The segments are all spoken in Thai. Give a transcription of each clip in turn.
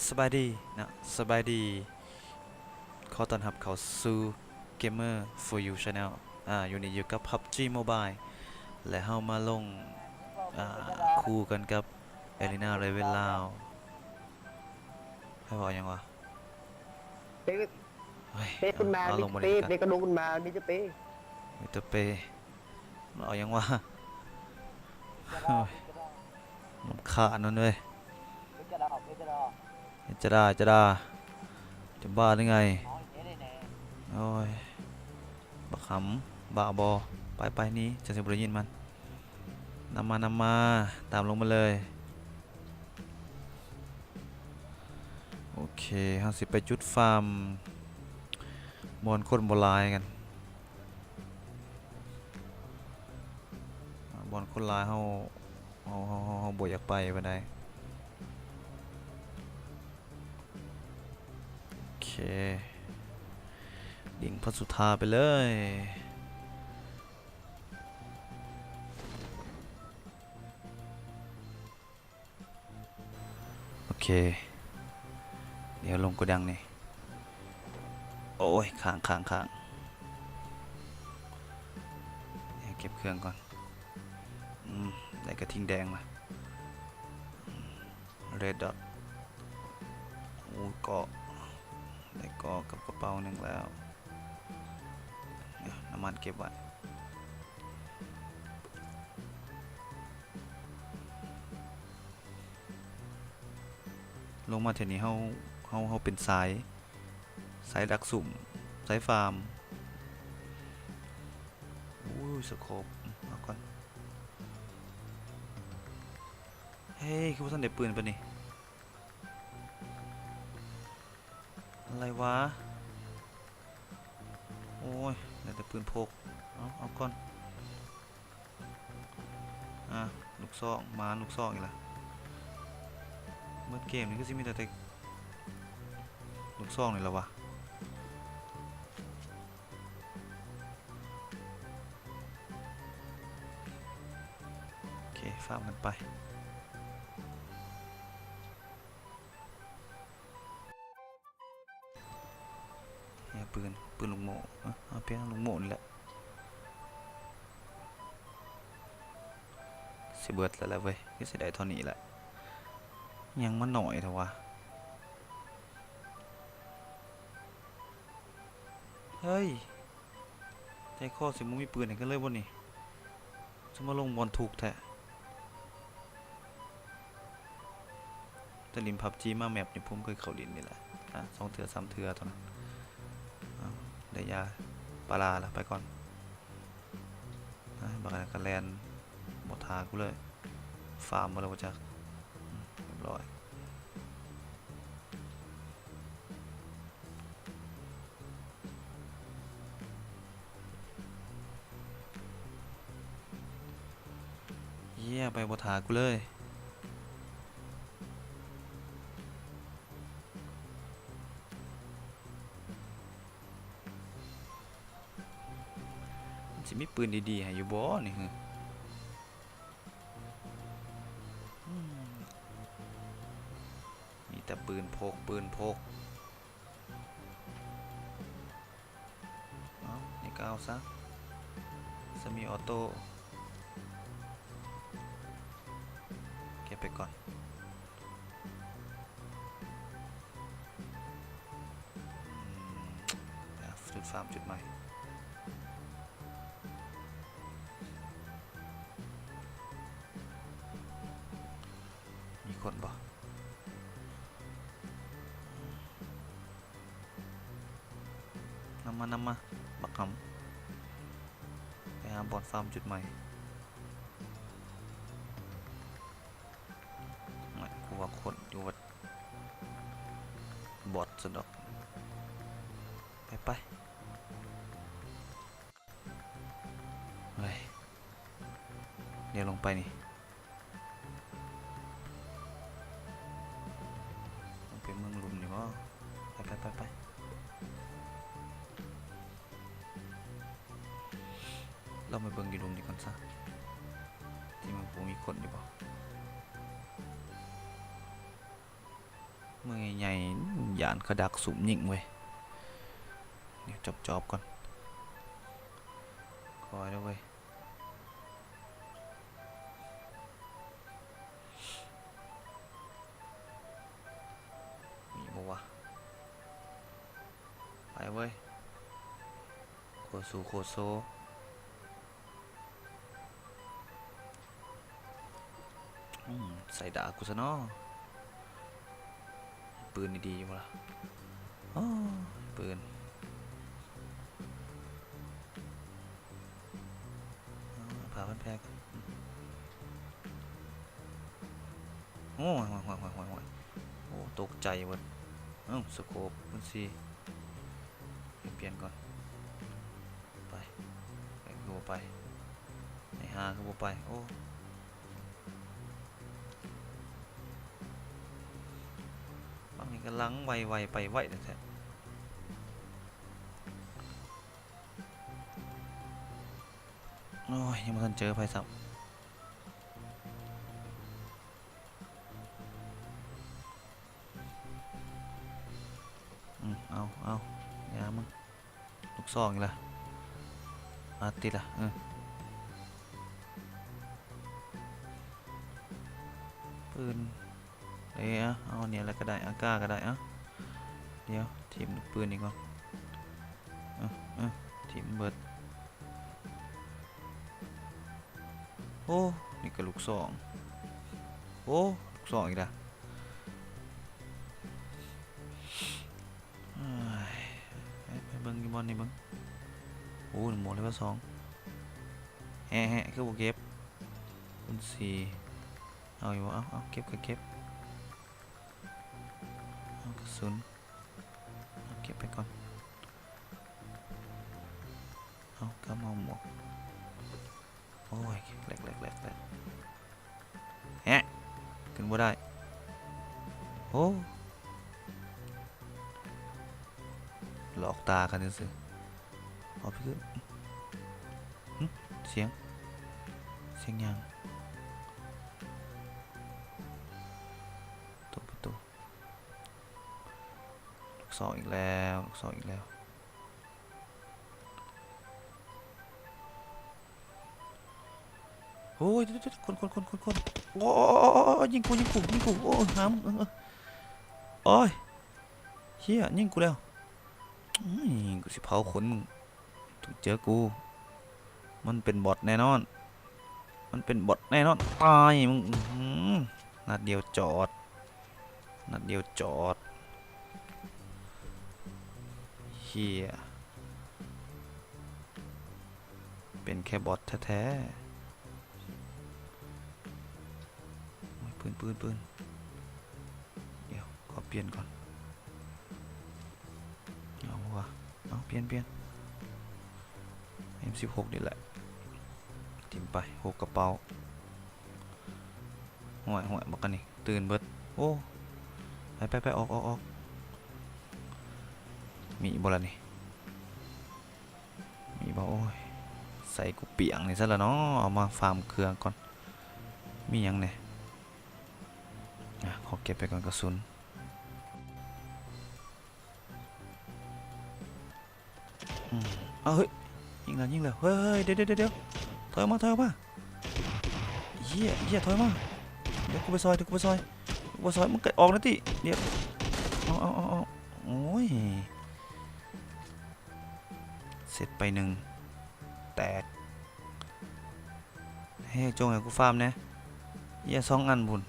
สบายดีนะสบายดีขอต้อนรับเข้าสู่ Gamer for You Channel อยู่นี่อยู่กับ PUBG Mobile และเฮามาลงคู่กันกับ Arena Rival Round ให้บอกยังวะเป๊ะเฮ้ยเป๊ะขึ้นมาเอานี่จะลงมาเล่นกันเป๊ะเป๊ะกระโดดขึ้นมานี่จะเป๊ะมิสเตอร์เปเอายังวะพิจารณาเฮ้ยพิจารณาลำขาดนั่นเลยพิจารณาพิจารณาจะได้จะบ้าได้ไงน้อยแน่แน่โอ้ยบักขำบ้าบอไปนี้จะสิบได้ยินมันนำมาตามลงมาเลยโอเคเฮาสิไปจุดฟาร์มมอนคนโบราณกันบอนคนร้ายเฮาบ่อยากไปปานใดโอเคดิ่งพระสุธาไปเลยโอเคเดี๋ยวลงกระดังนี่โอ้ยค้างเดี๋ยวเก็บเครื่องก่อนได้กระทิงแดงมาเรดดอทโอ้เกาะได้เกาะกับกระเป๋าหนึ่งแล้วน้ำมันเก็บไว้ลงมาเทนี้เฮาเป็นสายดักสุ่มสายฟาร์มอู้สโคปเอาก่อนเฮ้ยคือว่าท่านได้ปืนปะนี่อะไรวะโอ้ยได้แต่ปืนพกเอาก่อนลูกซองมาลูกซองอีกละเมื่อเกมนี้ก็สิมีแต่ลูกซองนี่แหละวะโอเคฟาร์มกันไปเนี่ยปืนลูกโม่เอาเพียงลูกโม่นี่แหละสิเบิดแล้วแหละเว้ยก็สิได้เท่านี้แหละยังมันหน่อยเถอะวะเฮ้ยใจคอสิมึงมีปืนไหนกันเลยบ่นี่จะมาลงบอลถูกแท้แต่ลินพับจีมาแมปนี่ผมเคยเข้าลินนี่แหละ2 เทื่อ 3 เทื่อเท่านั้นได้ยาปลาละไปก่อนบางอันก็แลนบอทากูเลยฟาร์มมาแล้วจักเรียบร้อยเยี่ยไปบอทากูเลยสิมีปืนดีๆให้อยู่บ่นี่ฮึมีแต่ปืนพกนี่ก็เอาซะสมีออโต้เก็บไปก่อนจุดฟาร์มจุดใหม่มีคนบ่นำมาบักคำไปหาบอลฟาร์มจุดใหม่ไม่กูว่าคนอยู่วัดบอทสะดอกไปเฮ้ยเดี๋ยวลงไปนี่ลงไปเมืองลุมนี่วะไปเราไปเบิ่งอยู่ลุมนี่ก่อนซะที่มันมีคนอยู่บ่ เมื่อใหญ่ๆยานกระดักสุ่มยิงเว้ยเดี๋ยวจอบก่อนคอยด้วยเว้ยมีบ่วะไปเว้ยโคซูโคโซใส่ดากูซะเนาะปืนดีๆอยู่ล่ะอ๋อปืนผ่าพันแพกโอ้ยโอ้ตกใจเว้ยสโคปมันสิเปลี่ยนก่อนไปคือบ่ไปไอ้ห่าคือบ่ไปโอ้บางทีก็ลังไวไปไวแท้โอ้ยยังไม่ทันเจอไฟสับเอายามึงลูกซองอีกละติดละปืนเอาเนี่ยอะไรก็ได้อาก้าก็ได้เดี๋ยวทีมปืนอีกก่อนทีมเบิร์ดโอ้นี่ก็ลูกซองโอ้ลูกซองอีกละไปเบิ้งกีบอลนี่เบิ้งโอ้หมดเลยว่า2คือบ่เก็บคุณ4เอาอยู่เอาเก็บเอากระสุนเก็บไปก่อนเอากำเอาหมวกโอ้ยแหลกขึ้นบ่ได้โอ้หลอกตากันซื่อเอาไปขึ้นเสียงยังประตูลูกศรอีกแล้วโอ้ยคนโอ้ยิงกูโอ้ห้ามโอ้ยเฮียยิงกูแล้วกูสิเผาขนมึงถึงเจอกูมันเป็นบอทแน่นอนตายมึงนัดเดียวจอดเฮียเป็นแค่บอทแท้ๆปืนเดี๋ยวขอเปลี่ยนก่อนเอาเปลี่ยนM16นี่แหละทิมไป6กระเป๋าห่วยบอกกันนี่ตื่นเบิดโอ้ไปออกมีบ่ล่ะนี่มีบ่โอ้ยใส่กูเปียงนี่ซะแล้วเนาะเอามาฟาร์มเครื่องก่อนมียังเนี่ยขอเก็บไปก่อนกระสุนเฮ้ยยิงแล้วเฮ้ยเดี๋ยวถอยมาเหี้ยถอยมาเดี๋ยวกูไปซอยมึงเกิดออกนะติเดี๋ยวเอาโอ้ยเสร็จไป1แตกเฮ้ยจงให้กูฟาร์มนะเหี้ย2อันบุญ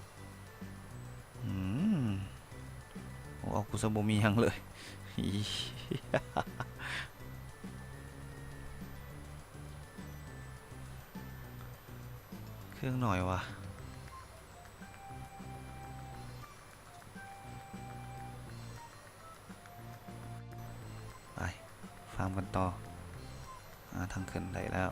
โอ้เอากูสมบูมียังเลยเครื่องหน่อยวะไปฟาร์มกันต่อทางขึ้นได้แล้ว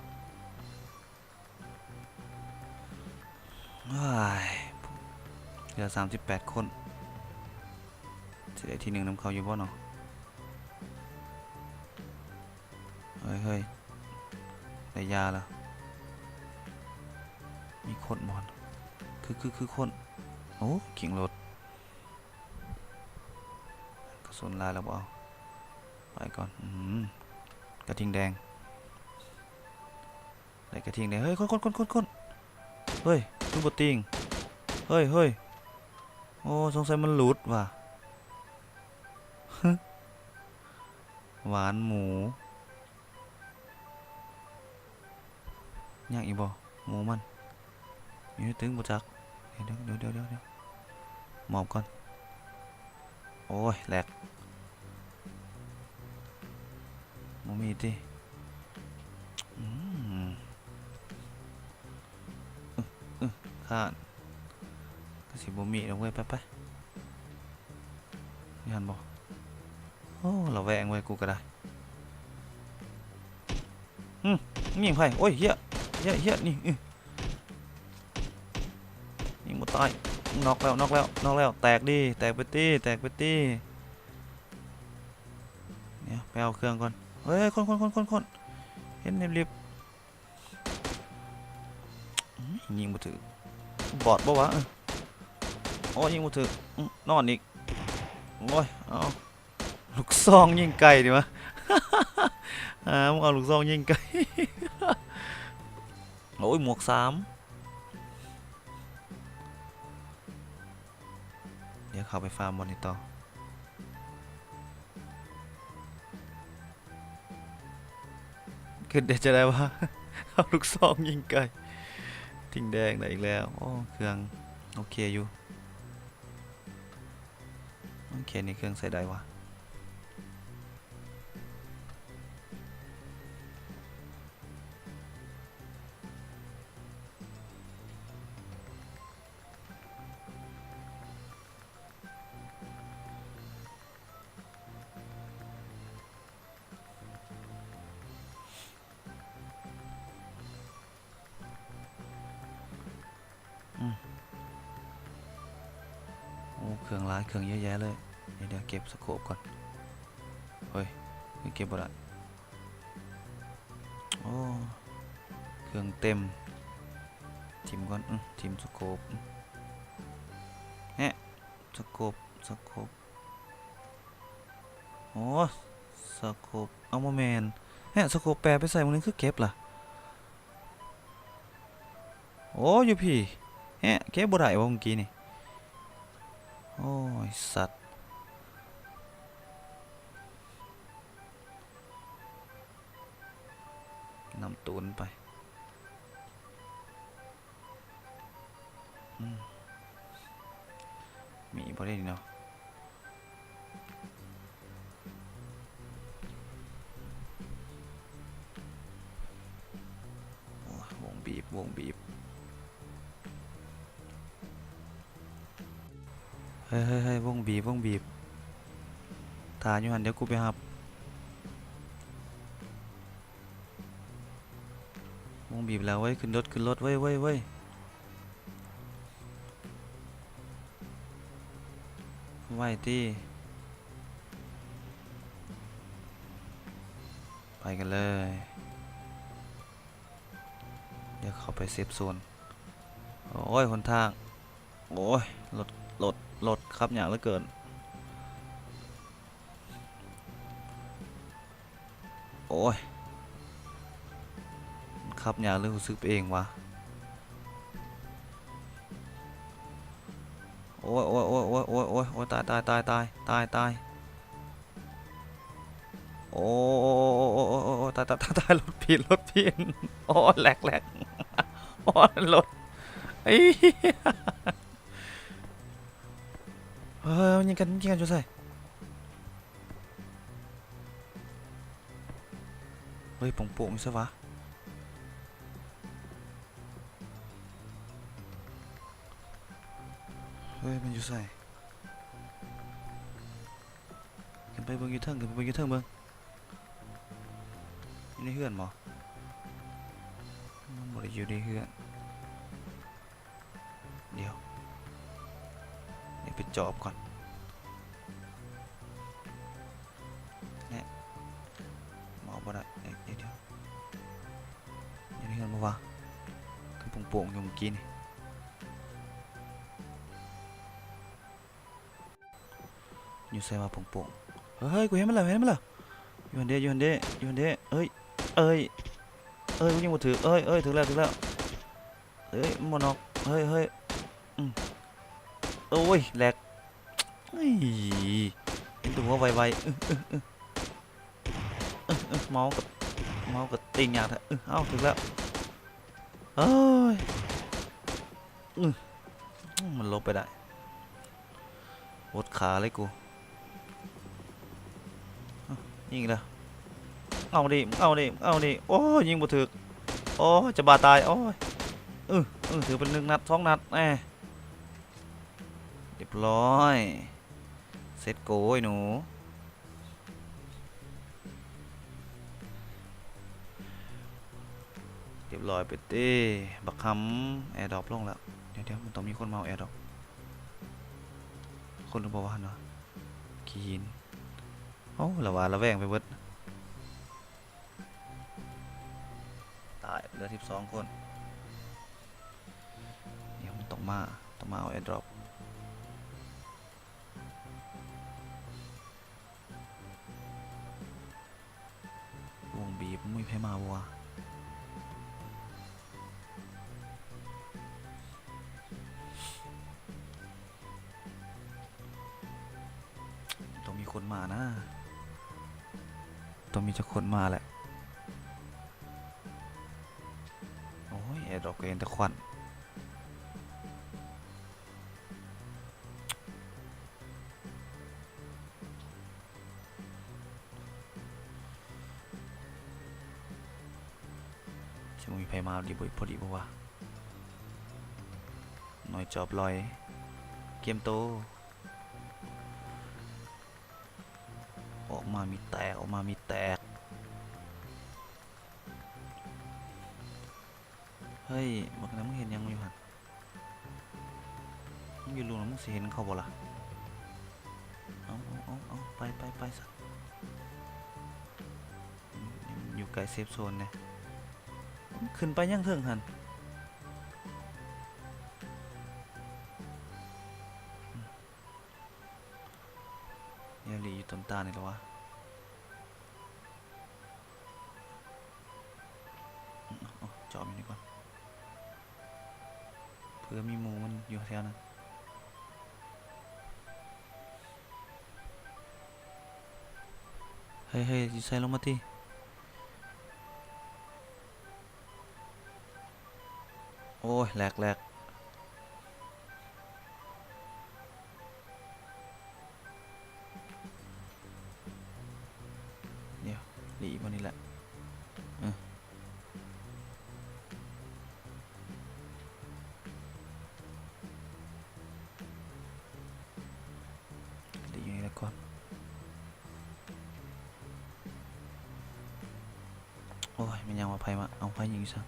เหลือ38 คนจะได้ที่1น้ำเขาอยู่บ่เนาะเฮ้ยได้ยาแล้วมีคนมอนคือคนโอ้ขิงรถ ระสุนลายแล้วบ่เอาไปก่อนกระทิงแดงไหนกระทิงแดงเฮ้ยคนเฮ้ยคือบติงเฮ้ยโอ้สงสัยมันหลุดว่ะ หวานหมูย่างอีบ่หมูมันอยู่ในตึงบ่จักเดี๋ยวหมอบก่อนโอ้ยแหลกบ่มีติข้านก็สิบ่มีดอกเว้ยไปยันบ่โอ้ระแวงเว้ยกูก็ได้ยิงไผโอ้ยเหี้ยนี่ยิงบ่ตายน็อกแล้วแตกไปตีเนี่ยไปเอาเครื่องก่อนเฮ้ยคนเห็นรีบยิงบ่ถึกบอดบ่วะโอ้ยิงบ่ถึกนอนอีกโอ้ยเอาลูกซองยิงไก่ดิวะ มึงเอาลูกซองยิงไก่ โอ้ยหมวก3เดี๋ยวเข้าไปฟาร์มบอลนี่ต่อคือเดี๋ยวจะได้ว่า เอาลูกซองยิงไก่ทิ้งแดงได้อีกแล้วโอ้เครื่องโอเคอยู่โอเคนี่เครื่องใส่ได้วะโอ้เครื่องร้ายเครื่องเยอะแยะเลยเดี๋ยวเก็บสโคปก่อนเฮ้ยเก็บบ่ได้โอ้เครื่องเต็มทิมก่อนทิมสโคปสโคปโอ้สโคปเอาโมเมนสโคปแปรไปใส่มันนึงคือเก็บล่ะโอ้อยู่พี่เก็บบ่ได้วะเมื่อกี้นี่โอ้ยสัตว์นำตูนไปมีบ่ได้เนาะวงบีบเฮ้ยวงบีบถ่ายอยู่หันเดี๋ยวกูไปหับวงบีบแล้วเว้ยขึ้นรถเว้ยไว้ที่ไปกันเลยเดี๋ยวเข้าไปเซฟโซนโอ้ยหนทางโอ้ยรถครับอย่างเหลือเกินโอ้ยขับอย่างหรือรู้สึกไปเองวะโอ้ยตายโอ้ตายรถผิดโอ้แหลกโอ้รถไอ้เฮ้ยยิงกันจุดใส่เฮ้ยโป่งๆซะวะเฮ้ยมันอยู่ใส่ขึ้นไปเบิ่งอยู่เทิงเบิ่งอยู่ในเฮือนบ่มันบ่ได้อยู่ในเฮือนเดี๋ยวไปจอบก่อนเนี่ยหมอบ่ได้เดี๋ยวอยู่ในเฮือนบ่วะคือโป่งๆอยู่เมื่อกี้นี่ อยู่ใส่มาโป่งๆเฮ้ยกูเห็นมันแล้วเห็นมันแล้วอยู่หันเด้อยู่หันเด้อยู่หันเด้เอ้ยเอ้ยเอ้ยกูยังบ่ถือเอ้ยเอ้ยถือแล้วถือแล้วเอ้ยมันบ่นอกเฮ้ยเฮ้ยโอ้ยแหลกเฮ้ยเห็นตัวไวๆเมาส์กับตีนยากเถอะเอ้าถึงแล้วเอ้ยมันลบไปได้วดขาเลยกูยิงแล้วเอาดิโอ้ยยิงบ่ถึกโอ้ยจะบาตายโอ้ยถือเป็น1 นัด 2 นัดแหมเรียบร้อยเซตโกยหนูเรียบร้อยไปเต้บักคำแอร์ดรอปลงแล้วเดี๋ยวมันต้องมีคนมาเอาแอร์ดรอปคนหรือเปล่าวะเนาะกีนโอ้ละแวงไปเบิดตายเหลือ12 คนเดี๋ยวมันต้องมาเอาแอร์ดรอปวงบีบไม่แพ้มาวัวต้องมีคนมานะต้องมีจะคนมาแหละโอ้ยแอร์ดรอปก็เห็นแต่ควันจะมีไผมาดีบ่พอดีบ่วะหน่อยจอบลอยเกมโตออกมามีแตกเฮ้ยบักนั้นมึงเห็นยังอยู่หั่นมึงอยู่รูแล้วมึงสิเห็นเขาบ่ล่ะเอาไปซะอยู่ไกลเซฟโซนเนี่ยขึ้นไปยังเถิงหั่นเนี่ยหลีอยู่ต้นตาลนี่แล้ววะจอมอยู่นี่ก่อนเพื่อมีหมูมันอยู่แถวนั้นเฮ้ยใส่ลงมาทีโอ้ยแหลกเดี๋ยวหลีวันนี้แหละหลีอยู่นี่แหละก่อนโอ้ยมันยังมาไพ่มาเอาไพ่ยิงซะ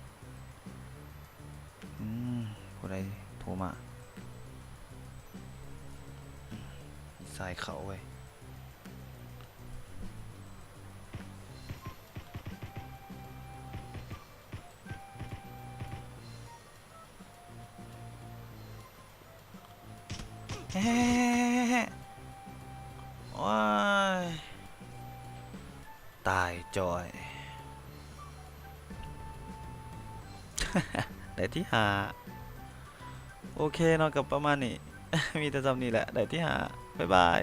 ผู้ใดโทรมาสายเขาไว้เฮ้ว้ายตายจอย ได้ที่หาโอเคเนาะกับประมาณนี้ มีแต่จำนี้แหละได้ที่หาบ๊ายบาย